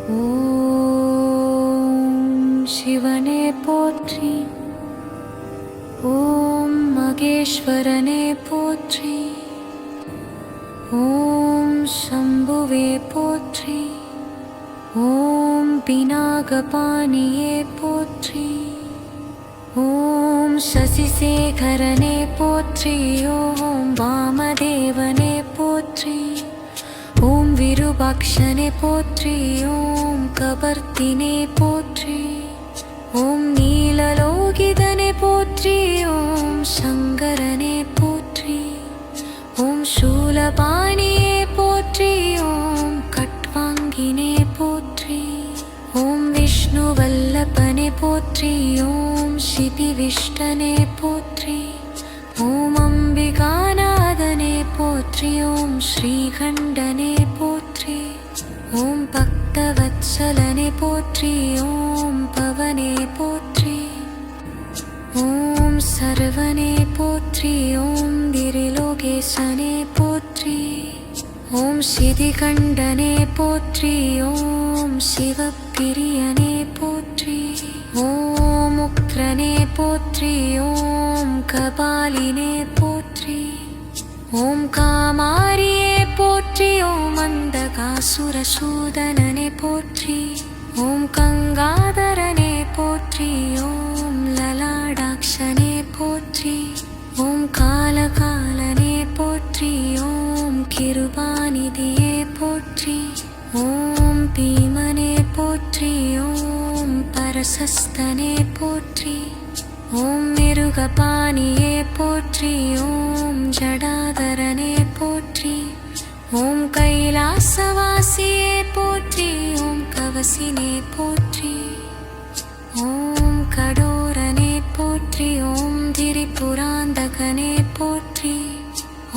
ஓம் சிவனே போற்றி. ஓம் மகேஸ்வரனே போற்றி. ஓம் சம்புவே போற்றி. ஓம் பினாகபாணியே போற்றி. ஓம் சசிசேகரனே போற்றி. ஓம் வாமதேவனே போற்றி. ஓம் விருபாக்ஷனே போற்றி. ஓம் கபர்த்தினே போற்றி. ஓம் நீலலோகிதனே போற்றி. ஓம் சங்கரனே போற்றி. ஓம் சூலபாணியே போற்றி. ஓம் கட்வாங்கினே போற்றி. ஓம் விஷ்ணுவல்லபனே போற்றி. ஓம் சிதிவிஷ்டனே போற்றி. ஓம் அம்பிகாநாதனே போற்றி. ஓம் ஸ்ரீகண்டனே போற்றி. ஓம் பக்தவத்சலனே போற்றி. ஓம் பவனே போற்றி. ஓம் சரவணே போற்றி. ஓம் திரிலோகேசனே போற்றி. ஓம் சிதிகண்டனே போற்றி. ஓம் சிவப்பிரியனே போற்றி. ஓம் உக்ரனே போற்றி. ஓம் கபாலினே போற்றி. ஓம் காமாரியே போற்றி. ஓம் அந்தகாசுரசூதனனே போற்றி. ஓம் கங்காதரனே போற்றி. ஓம் லலாடாக்ஷனே போற்றி. ஓம் காலகாலனே போற்றி. ஓம் கிருபாநிதியே போற்றி. ஓம் பீமனே போற்றி. ஓம் பரசஸ்தனே போற்றி. ஓம் மிருகபாணியே போற்றி. ஓம் ஜடாதரனே போற்றி. ஓம் கைலாசவாசியே போற்றி. ஓம் கவசினே போற்றி. ஓம் கடோரனே போற்றி. ஓம் திரிபுராந்தகனே போற்றி.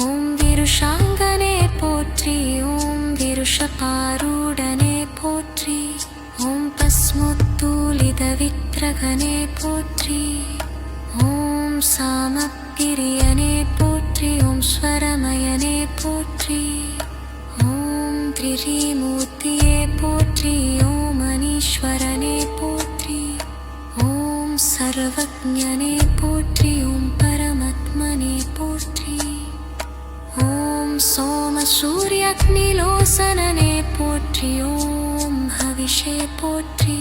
ஓம் விருஷாங்கனே போற்றி. ஓம் விருஷபாரூடனே போற்றி. ஓம் பஸ்முத்தூலித விக்கிரகனே போற்றி. ஓம் சாமப்பிரியனே போற்றி. ஓம் ஸ்வரமயனே போற்றி. ஓம் திரிமூர்த்தியே போற்றி. ஓம் அனீஸ்வரனே போற்றி. ஓம் சர்வஜ்ஞனே போற்றி. ஓம் பரமாத்மனே போற்றி. ஓம் சோம சூரியக்னிலோசனனே போற்றி. ஓம் ஹவிஷே போற்றி.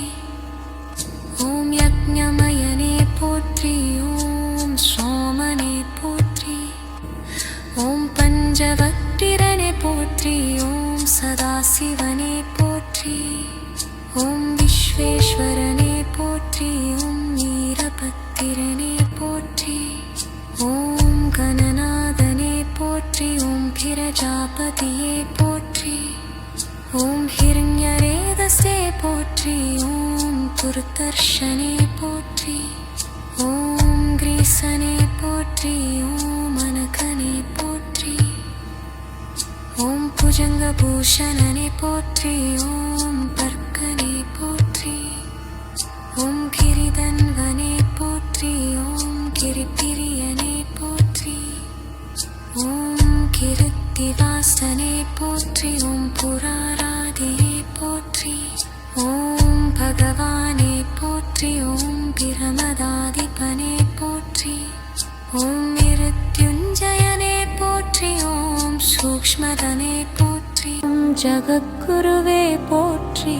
ஓம் யக்ஞமயனே போற்றி. ஓம் சோமனே போற்றி. ஓம் பஞ்சவக்திரனே போற்றி. ஓம் சதாசிவனே போற்றி. ஓம் விஸ்வேஸ்வரனே போற்றி. ஓம் வீரபத்திரனே போற்றி. ஓம் கணநாதனே போற்றி. ஓம் பிரஜாபதியே போற்றி. ஓம் ஹிரண்யரேதசே போற்றி. ஓம் துர்தர்ஷனே போற்றி. ஓம் கிரீசனே போற்றி. ஓம் அனகனே போற்றி. ஓம் புஜங்கபூஷணனே போற்றி. ஓம் பர்க்கனே போற்றி. ஓம் கிரிதன்வனே போற்றி. ஓம் கிரிப்பிரியனே போற்றி. ஓம் கிருத்திவாசனே போற்றி. ஓம் புராராதியே போற்றி. ஓம் பகவானே போற்றி. ஓம் பிரமதாதிபனே போற்றி. ஓம் மிருத்யுஞ்சயனே போற்றி. ஓம் சூக்ஷ்மதனே போற்றி. ஓம் ஜகத்குருவே போற்றி.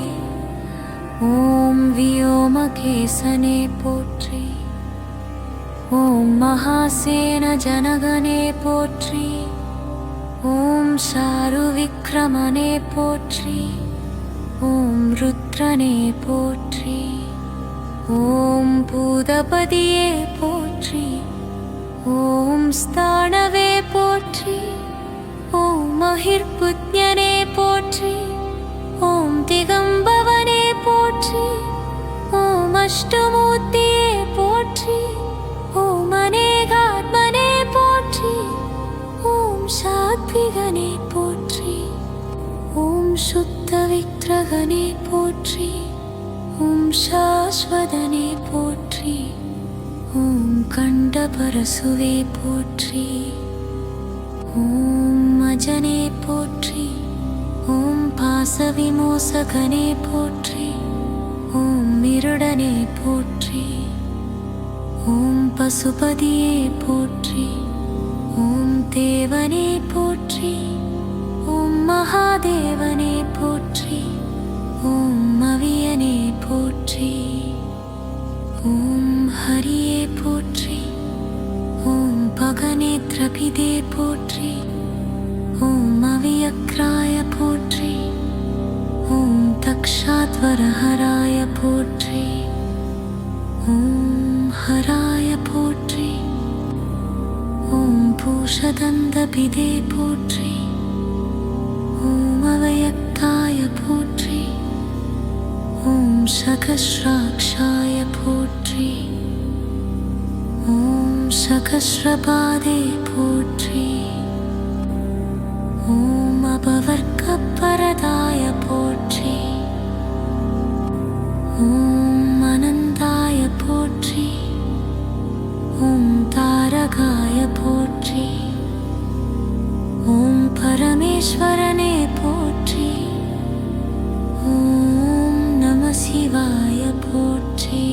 ஓம் வியோமகேசனே போற்றி. ஓம் மகாசேன ஜனகனே போற்றி. ஓம் சாருவிக்ரமனே போற்றி. ஓம் ருத்ரனே போற்றி. ஓம் பூதபதியே போற்றி. ஓம் ஸ்தானவே போற்றி. ஓம் மகிர்புத்யனே போற்றி. ஓம் திகம்பவனே போற்றி. ஓம் அஷ்டமூர்த்தியே போற்றி. ஓம் அநேகாத்மனே போற்றி. ஓம் சாத்விகனே போற்றி. ஓம் சுத்த விக்கிரகனே போற்றி. ஓம் சாஸ்வதனே போற்றி. ஓம் கண்டபரசுவே போற்றி. ஓம் அஜனே போற்றி. ஓம் பாசவிமோசகனே போற்றி. ஓம் இருடனே போற்றி. ஓம் பசுபதியே போற்றி. ஓம் தேவனே போற்றி. ஓம் மகாதேவனே போற்றி. ஓம் அவியனே போற்றி. ஓம் ஹரியே போற்றி. ஓம் பகநேத்ரபிதே போற்றி. ஓம் அவியக்ராய போற்றி. ஓம் தக்ஷாத்வரஹராய போற்றி. ஓம் ஹராய போற்றி. ஓம் பூஷதந்தபிதே போற்றி. ஓம் அவயக்தாய போற்றி. ஓம் சகஸ்ராக்ஷாய போற்றி. ஓம் சகஸ்ரபாதே போற்றி. ஓம் அபவர்க்கப்பரதாய போற்றி. ஓம் அனந்தாய போற்றி. ஓம் தாரகாய போற்றி. ஓம் பரமேஸ்வரனே போற்றி. ஓம் நம சிவாய போற்றி.